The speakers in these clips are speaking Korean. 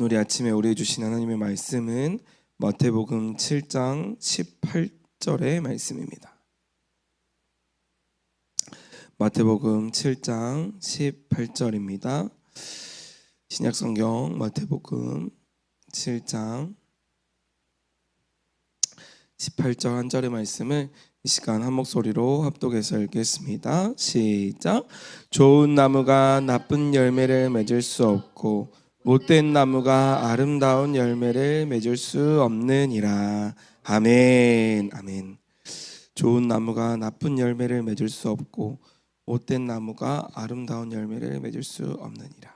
우리 아침에 우리에게 주신 하나님의 말씀은 마태복음 7장 18절의 말씀입니다. 마태복음 7장 18절입니다. 신약성경 마태복음 7장 18절 한 절의 말씀을 이 시간 한 목소리로 합독해서 읽겠습니다. 시작. 좋은 나무가 나쁜 열매를 맺을 수 없고 못된 나무가 아름다운 열매를 맺을 수 없느니라. 아멘. 아멘. 좋은 나무가 나쁜 열매를 맺을 수 없고 못된 나무가 아름다운 열매를 맺을 수 없느니라.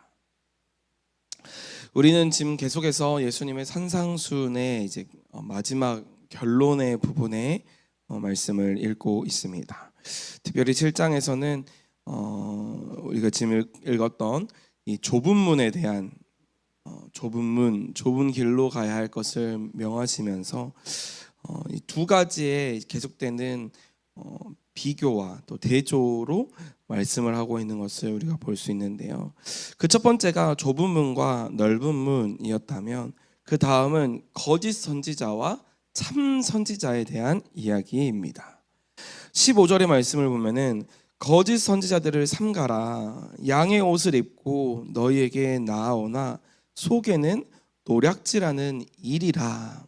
우리는 지금 계속해서 예수님의 산상수훈의 이제 마지막 결론의 부분에 말씀을 읽고 있습니다. 특별히 7장에서는 우리가 지금 읽었던 이 좁은 문에 대한 좁은 문, 좁은 길로 가야 할 것을 명하시면서 이 두 가지의 계속되는 비교와 또 대조로 말씀을 하고 있는 것을 우리가 볼 수 있는데요. 그 첫 번째가 좁은 문과 넓은 문이었다면 그 다음은 거짓 선지자와 참 선지자에 대한 이야기입니다. 15절의 말씀을 보면은 거짓 선지자들을 삼가라. 양의 옷을 입고 너희에게 나아오나 속에는 노략질하는 일이라.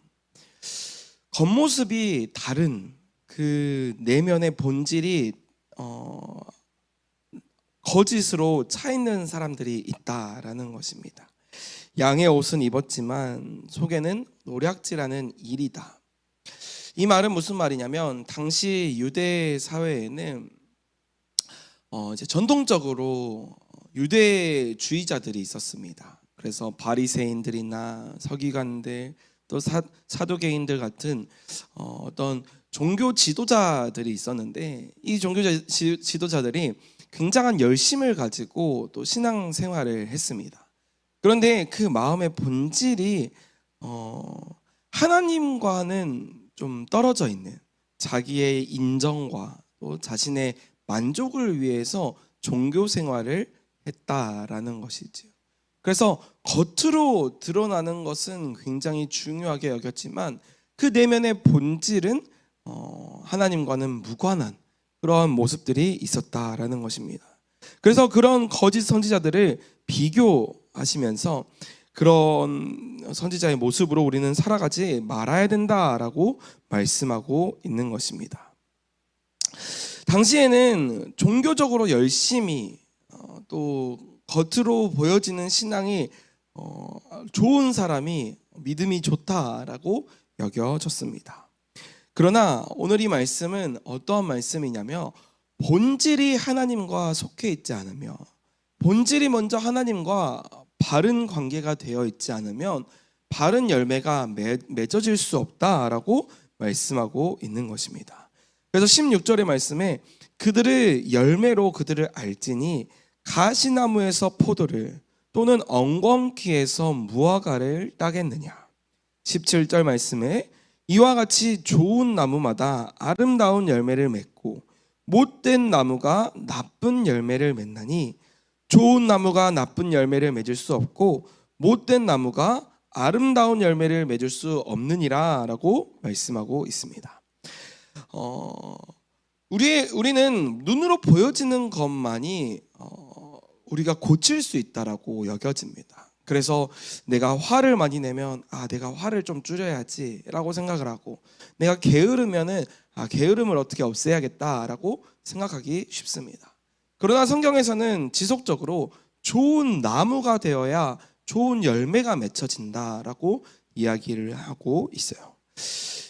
겉모습이 다른 그 내면의 본질이 거짓으로 차 있는 사람들이 있다라는 것입니다. 양의 옷은 입었지만 속에는 노략질하는 일이다. 이 말은 무슨 말이냐면 당시 유대 사회에는 이제 전통적으로 유대주의자들이 있었습니다. 그래서 바리새인들이나 서기관들 또 사두개인들 같은 어떤 종교 지도자들이 있었는데 이 종교 지도자들이 굉장한 열심을 가지고 또 신앙 생활을 했습니다. 그런데 그 마음의 본질이 하나님과는 좀 떨어져 있는 자기의 인정과 또 자신의 만족을 위해서 종교 생활을 했다라는 것이지요. 그래서 겉으로 드러나는 것은 굉장히 중요하게 여겼지만 그 내면의 본질은 하나님과는 무관한 그러한 모습들이 있었다라는 것입니다. 그래서 그런 거짓 선지자들을 비교하시면서 그런 선지자의 모습으로 우리는 살아가지 말아야 된다라고 말씀하고 있는 것입니다. 당시에는 종교적으로 열심히 또 겉으로 보여지는 신앙이 좋은 사람이 믿음이 좋다라고 여겨졌습니다. 그러나 오늘 이 말씀은 어떠한 말씀이냐면 본질이 하나님과 속해 있지 않으며 본질이 먼저 하나님과 바른 관계가 되어 있지 않으면 바른 열매가 맺어질 수 없다라고 말씀하고 있는 것입니다. 그래서 16절의 말씀에 그들을 열매로 그들을 알지니 가시나무에서 포도를 또는 엉겅퀴에서 무화과를 따겠느냐. 17절 말씀에 이와 같이 좋은 나무마다 아름다운 열매를 맺고 못된 나무가 나쁜 열매를 맺나니 좋은 나무가 나쁜 열매를 맺을 수 없고 못된 나무가 아름다운 열매를 맺을 수 없느니라 라고 말씀하고 있습니다. 우리는 눈으로 보여지는 것만이 우리가 고칠 수 있다라고 여겨집니다. 그래서 내가 화를 많이 내면 내가 화를 좀 줄여야지 라고 생각을 하고 내가 게으르면은 게으름을 어떻게 없애야겠다라고 생각하기 쉽습니다. 그러나 성경에서는 지속적으로 좋은 나무가 되어야 좋은 열매가 맺혀진다라고 이야기를 하고 있어요.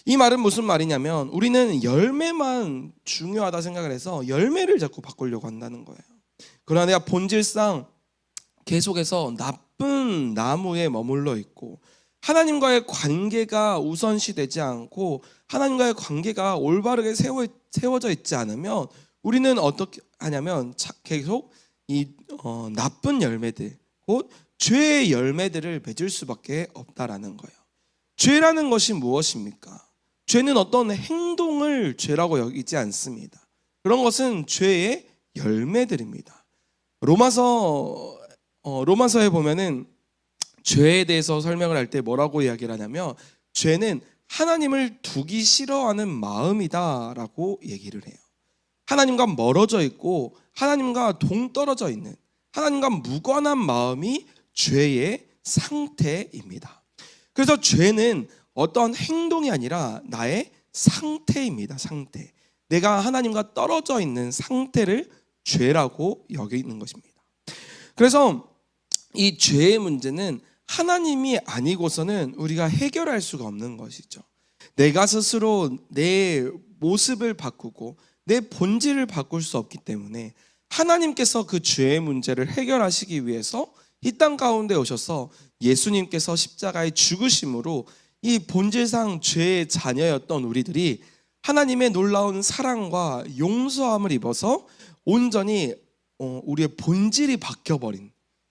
이 말은 무슨 말이냐면 우리는 열매만 중요하다 생각을 해서 열매를 자꾸 바꾸려고 한다는 거예요. 그러나 내가 본질상 계속해서 나쁜 나무에 머물러 있고 하나님과의 관계가 우선시되지 않고 하나님과의 관계가 올바르게 세워져 있지 않으면 우리는 어떻게 하냐면 계속 이 나쁜 열매들 곧 죄의 열매들을 맺을 수밖에 없다라는 거예요. 죄라는 것이 무엇입니까? 죄는 어떤 행동을 죄라고 여기지 않습니다. 그런 것은 죄의 열매들입니다. 로마서에 보면은 죄에 대해서 설명을 할 때 뭐라고 이야기를 하냐면 죄는 하나님을 두기 싫어하는 마음이다라고 얘기를 해요. 하나님과 멀어져 있고 하나님과 동떨어져 있는, 하나님과 무관한 마음이 죄의 상태입니다. 그래서 죄는 어떤 행동이 아니라 나의 상태입니다. 상태. 내가 하나님과 떨어져 있는 상태를 죄라고 여기는 것입니다. 그래서 이 죄의 문제는 하나님이 아니고서는 우리가 해결할 수가 없는 것이죠. 내가 스스로 내 모습을 바꾸고 내 본질을 바꿀 수 없기 때문에 하나님께서 그 죄의 문제를 해결하시기 위해서 이 땅 가운데 오셔서 예수님께서 십자가의 죽으심으로 이 본질상 죄의 자녀였던 우리들이 하나님의 놀라운 사랑과 용서함을 입어서 온전히 우리의 본질이 바뀌어버린,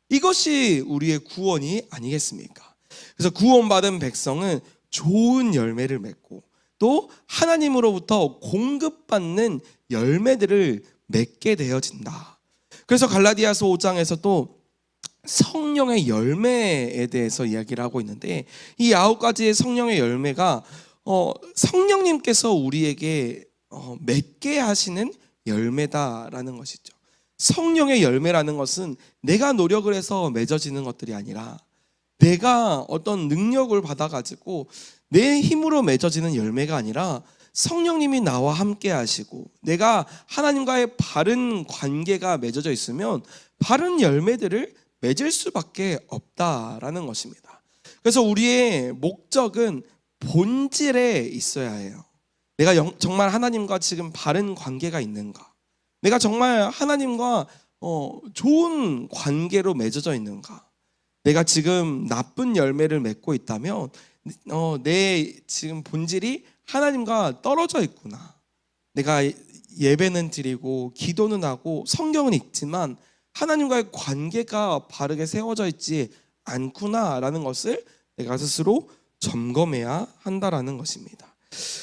이것이 우리의 구원이 아니겠습니까? 그래서 구원받은 백성은 좋은 열매를 맺고 또 하나님으로부터 공급받는 열매들을 맺게 되어진다. 그래서 갈라디아서 5장에서 또 성령의 열매에 대해서 이야기를 하고 있는데, 이 9가지의 성령의 열매가 성령님께서 우리에게 맺게 하시는 열매다라는 것이죠. 성령의 열매라는 것은 내가 노력을 해서 맺어지는 것들이 아니라 내가 어떤 능력을 받아가지고 내 힘으로 맺어지는 열매가 아니라 성령님이 나와 함께 하시고 내가 하나님과의 바른 관계가 맺어져 있으면 바른 열매들을 맺을 수밖에 없다라는 것입니다. 그래서 우리의 목적은 본질에 있어야 해요. 내가 정말 하나님과 지금 바른 관계가 있는가? 내가 정말 하나님과 좋은 관계로 맺어져 있는가? 내가 지금 나쁜 열매를 맺고 있다면 내 지금 본질이 하나님과 떨어져 있구나. 내가 예배는 드리고 기도는 하고 성경은 읽지만 하나님과의 관계가 바르게 세워져 있지 않구나라는 것을 내가 스스로 점검해야 한다라는 것입니다.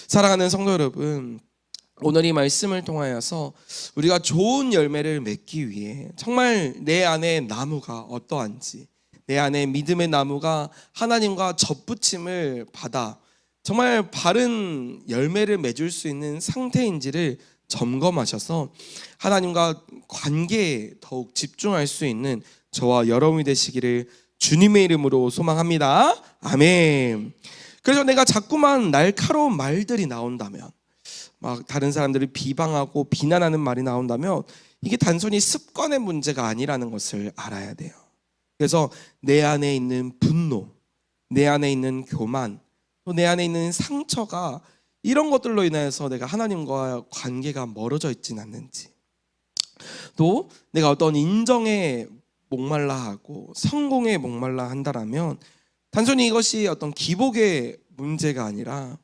사랑하는 성도 여러분, 오늘 이 말씀을 통하여서 우리가 좋은 열매를 맺기 위해 정말 내 안에 나무가 어떠한지, 내 안에 믿음의 나무가 하나님과 접붙임을 받아 정말 바른 열매를 맺을 수 있는 상태인지를 점검하셔서 하나님과 관계에 더욱 집중할 수 있는 저와 여러분이 되시기를 주님의 이름으로 소망합니다. 아멘. 그래서 내가 자꾸만 날카로운 말들이 나온다면, 막 다른 사람들을 비방하고 비난하는 말이 나온다면 이게 단순히 습관의 문제가 아니라는 것을 알아야 돼요. 그래서 내 안에 있는 분노, 내 안에 있는 교만, 또 내 안에 있는 상처가 이런 것들로 인해서 내가 하나님과 관계가 멀어져 있지는 않는지, 또 내가 어떤 인정에 목말라 하고 성공에 목말라 한다라면 단순히 이것이 어떤 기복의 문제가 아니라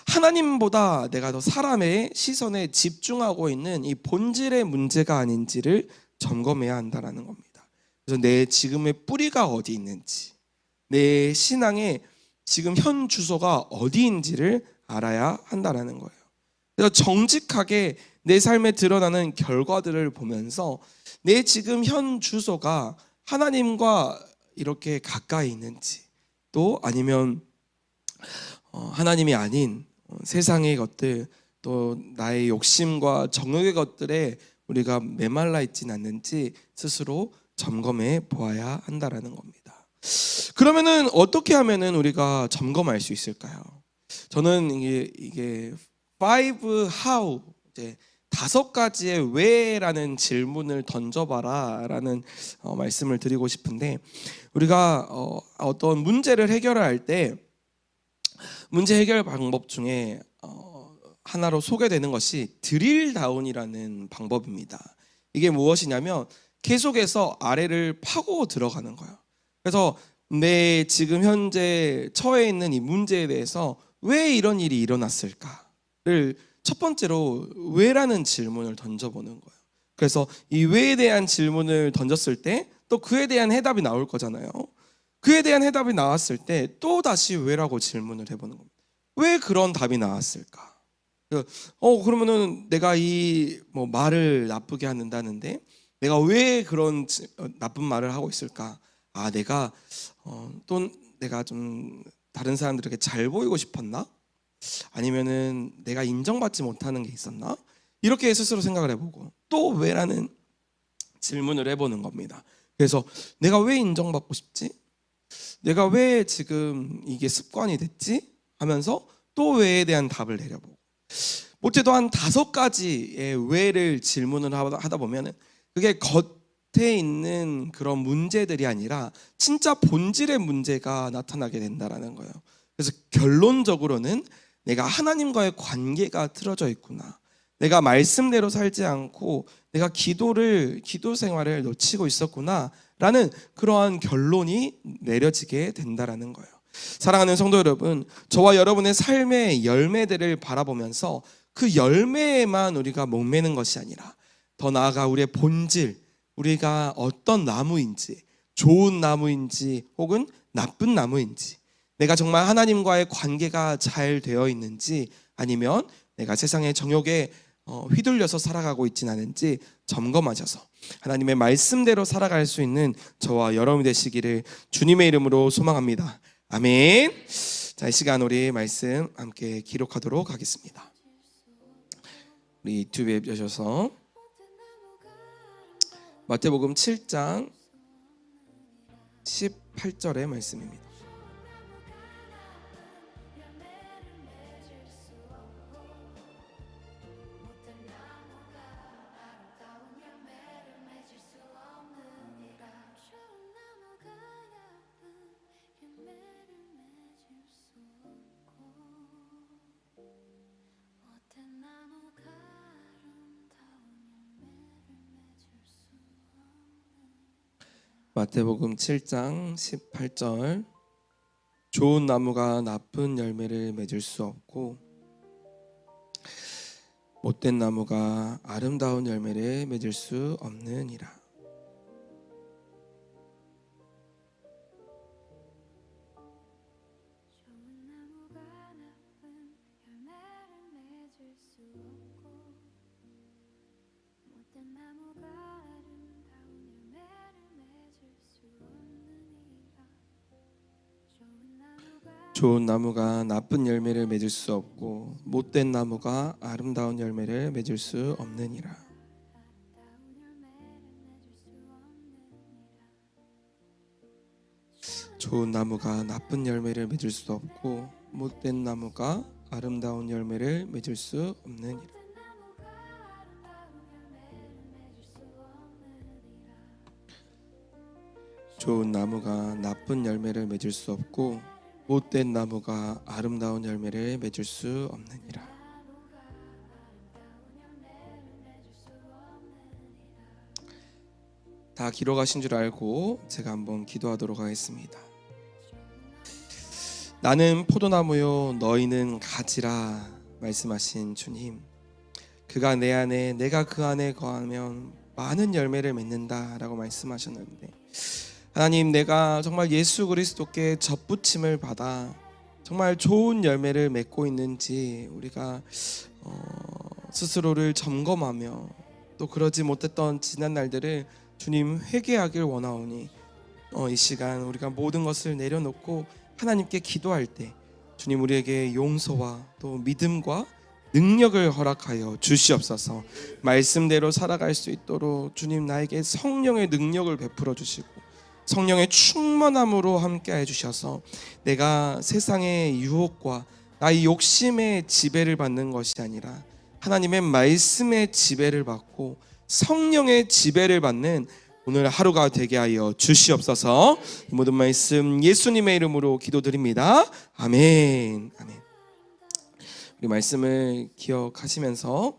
하나님보다 내가 더 사람의 시선에 집중하고 있는 이 본질의 문제가 아닌지를 점검해야 한다는 겁니다. 그래서 내 지금의 뿌리가 어디 있는지, 내 신앙의 지금 현 주소가 어디인지를 알아야 한다는 거예요. 그래서 정직하게 내 삶에 드러나는 결과들을 보면서 내 지금 현 주소가 하나님과 이렇게 가까이 있는지, 또 아니면 하나님이 아닌 세상의 것들, 또 나의 욕심과 정욕의 것들에 우리가 메말라 있지는 않는지 스스로 점검해 보아야 한다라는 겁니다. 그러면은 어떻게 하면은 우리가 점검할 수 있을까요? 저는 이게 five how, 이제 5가지의 왜라는 질문을 던져봐라라는 말씀을 드리고 싶은데, 우리가 어떤 문제를 해결할 때 문제 해결 방법 중에 하나로 소개되는 것이 드릴 다운이라는 방법입니다. 이게 무엇이냐면 계속해서 아래를 파고 들어가는 거예요. 그래서 내 지금 현재 처해 있는 이 문제에 대해서 왜 이런 일이 일어났을까를 첫 번째로 왜라는 질문을 던져보는 거예요. 그래서 이 왜에 대한 질문을 던졌을 때 또 그에 대한 해답이 나올 거잖아요. 그에 대한 해답이 나왔을 때 또 다시 왜라고 질문을 해보는 겁니다. 왜 그런 답이 나왔을까? 그러면은 내가 이 말을 나쁘게 한다는데 내가 왜 그런 나쁜 말을 하고 있을까? 또 내가 좀 다른 사람들에게 잘 보이고 싶었나? 아니면은 내가 인정받지 못하는 게 있었나? 이렇게 스스로 생각을 해보고 또 왜라는 질문을 해보는 겁니다. 그래서 내가 왜 인정받고 싶지? 내가 왜 지금 이게 습관이 됐지? 하면서 또 왜에 대한 답을 내려보고 못해도 한 5가지의 왜를 질문을 하다 보면은 그게 겉에 있는 그런 문제들이 아니라 진짜 본질의 문제가 나타나게 된다라는 거예요. 그래서 결론적으로는 내가 하나님과의 관계가 틀어져 있구나. 내가 말씀대로 살지 않고 내가 기도 생활을 놓치고 있었구나 라는 그러한 결론이 내려지게 된다라는 거예요. 사랑하는 성도 여러분, 저와 여러분의 삶의 열매들을 바라보면서 그 열매에만 우리가 목매는 것이 아니라 더 나아가 우리의 본질, 우리가 어떤 나무인지, 좋은 나무인지 혹은 나쁜 나무인지, 내가 정말 하나님과의 관계가 잘 되어 있는지 아니면 내가 세상의 정욕에 휘둘려서 살아가고 있진 않은지 점검하셔서 하나님의 말씀대로 살아갈 수 있는 저와 여러분이 되시기를 주님의 이름으로 소망합니다. 아멘. 자, 이 시간 우리 말씀 함께 기록하도록 하겠습니다. 우리 유튜브에 여셔서 마태복음 7장 18절의 말씀입니다. 마태복음 7장 18절 좋은 나무가 나쁜 열매를 맺을 수 없고 못된 나무가 아름다운 열매를 맺을 수 없느니라. 좋은 나무가 나쁜 열매를 맺을 수 없고 못된 나무가 아름다운 열매를 맺을 수 없느니라. 좋은 나무가 나쁜 열매를 맺을 수 없고 못된 나무가 아름다운 열매를 맺을 수 없느니라. 좋은 나무가 나쁜 열매를 맺을 수 없고 못된 나무가 아름다운 열매를 맺을 수 없느니라. 다 기록하신 줄 알고 제가 한번 기도하도록 하겠습니다. 나는 포도나무요 너희는 가지라 말씀하신 주님, 그가 내 안에 내가 그 안에 거하면 많은 열매를 맺는다라고 말씀하셨는데 하나님, 내가 정말 예수 그리스도께 접붙임을 받아 정말 좋은 열매를 맺고 있는지 우리가 스스로를 점검하며 또 그러지 못했던 지난 날들을 주님 회개하길 원하오니 이 시간 우리가 모든 것을 내려놓고 하나님께 기도할 때 주님 우리에게 용서와 또 믿음과 능력을 허락하여 주시옵소서. 말씀대로 살아갈 수 있도록 주님 나에게 성령의 능력을 베풀어 주시고 성령의 충만함으로 함께 해주셔서 내가 세상의 유혹과 나의 욕심의 지배를 받는 것이 아니라 하나님의 말씀의 지배를 받고 성령의 지배를 받는 오늘 하루가 되게 하여 주시옵소서. 이 모든 말씀 예수님의 이름으로 기도드립니다. 아멘. 아멘. 우리 말씀을 기억하시면서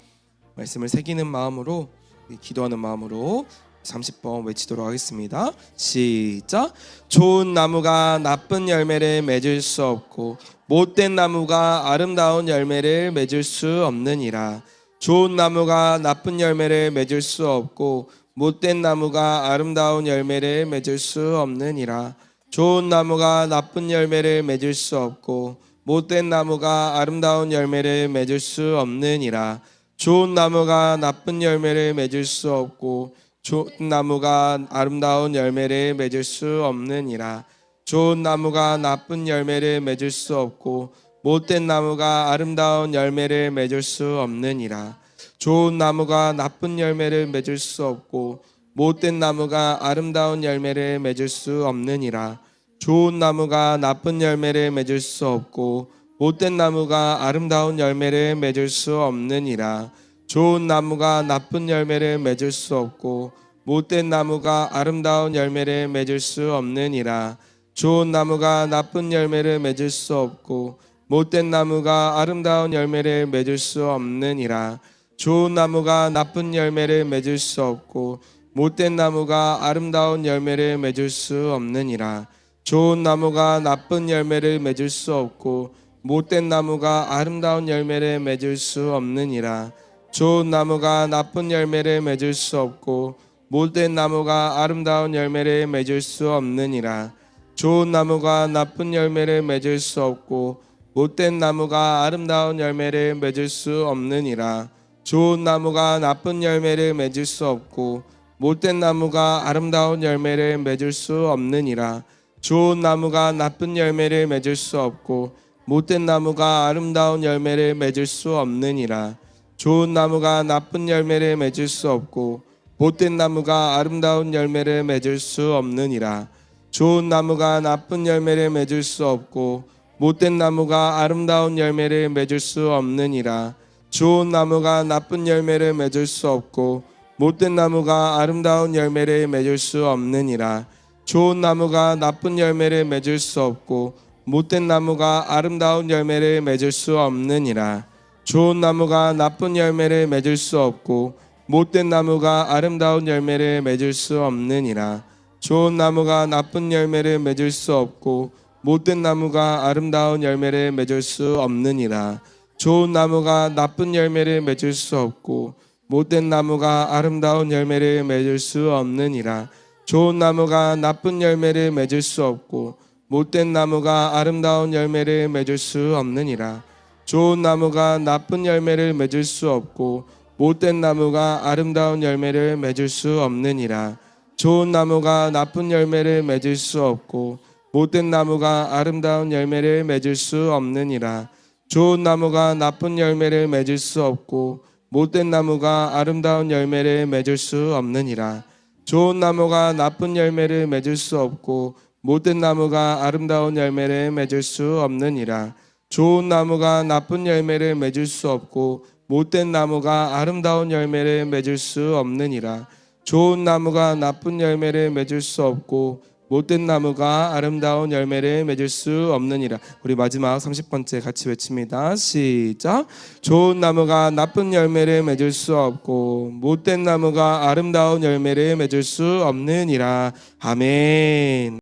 말씀을 새기는 마음으로 기도하는 마음으로 30번 외치도록 하겠습니다. 시작. 좋은 나무가 나쁜 열매를 맺을 수 없고 못된 나무가 아름다운 열매를 맺을 수 없느니라. 좋은 나무가 나쁜 열매를 맺을 수 없고 못된 나무가 아름다운 열매를 맺을 수 없느니라. 좋은 나무가 나쁜 열매를 맺을 수 없고 못된 나무가 아름다운 열매를 맺을 수 없느니라. 좋은 나무가 나쁜 열매를 맺을 수 없고 좋은 나무가 아름다운 열매를 맺을 수 없느니라. 좋은 나무가 나쁜 열매를 맺을 수 없고 못된 나무가 아름다운 열매를 맺을 수 없느니라. 좋은 나무가 나쁜 열매를 맺을 수 없고 못된 나무가 아름다운 열매를 맺을 수 없느니라. 좋은 나무가 나쁜 열매를 맺을 수 없고 못된 나무가 아름다운 열매를 맺을 수 없느니라. 좋은 나무가 나쁜 열매를 맺을 수 없고 못된 나무가 아름다운 열매를 맺을 수 없느니라. 좋은 나무가 나쁜 열매를 맺을 수 없고 못된 나무가 아름다운 열매를 맺을 수 없느니라. 좋은 나무가 나쁜 열매를 맺을 수 없고 못된 나무가 아름다운 열매를 맺을 수 없느니라. 좋은 나무가 나쁜 열매를 맺을 수 없고 못된 나무가 아름다운 열매를 맺을 수 없느니라. 좋은 나무가 나쁜 열매를 맺을 수 없고 못된 나무가 아름다운 열매를 맺을 수 없느니라. 좋은 나무가 나쁜 열매를 맺을 수 없고 못된 나무가 아름다운 열매를 맺을 수 없느니라. 좋은 나무가 나쁜 열매를 맺을 수 없고 못된 나무가 아름다운 열매를 맺을 수 없느니라. 좋은 나무가 나쁜 열매를 맺을 수 없고 못된 나무가 아름다운 열매를 맺을 수 없느니라. 좋은 나무가 나쁜 열매를 맺을 수 없고 못된 나무가 아름다운 열매를 맺을 수 없느니라. 좋은 나무가 나쁜 열매를 맺을 수 없고 못된 나무가 아름다운 열매를 맺을 수 없느니라. 좋은 나무가 나쁜 열매를 맺을 수 없고 못된 나무가 아름다운 열매를 맺을 수 없느니라. 좋은 나무가 나쁜 열매를 맺을 수 없고 못된 나무가 아름다운 열매를 맺을 수 없느니라. 좋은 나무가 나쁜 열매를 맺을 수 없고 못된 나무가 아름다운 열매를 맺을 수 없느니라. 좋은 나무가 나쁜 열매를 맺을 수 없고 못된 나무가 아름다운 열매를 맺을 수 없느니라. 좋은 나무가 나쁜 열매를 맺을 수 없고 못된 나무가 아름다운 열매를 맺을 수 없느니라. 좋은 나무가 나쁜 열매를 맺을 수 없고 못된 나무가 아름다운 열매를 맺을 수 없느니라. 좋은 나무가 나쁜 열매를 맺을 수 없고 못된 나무가 아름다운 열매를 맺을 수 없느니라. 좋은 나무가 나쁜 열매를 맺을 수 없고 못된 나무가 아름다운 열매를 맺을 수 없느니라. 좋은 나무가 나쁜 열매를 맺을 수 없고 못된 나무가 아름다운 열매를 맺을 수 없느니라. 좋은 나무가 나쁜 열매를 맺을 수 없고 못된 나무가 아름다운 열매를 맺을 수 없느니라. 좋은 나무가 나쁜 열매를 맺을 수 없고 못된 나무가 아름다운 열매를 맺을 수 없느니라. 좋은 나무가 나쁜 열매를 맺을 수 없고 못된 나무가 아름다운 열매를 맺을 수 없느니라. 우리 마지막 30번째 같이 외칩니다. 시작. 좋은 나무가 나쁜 열매를 맺을 수 없고 못된 나무가 아름다운 열매를 맺을 수 없느니라. 아멘.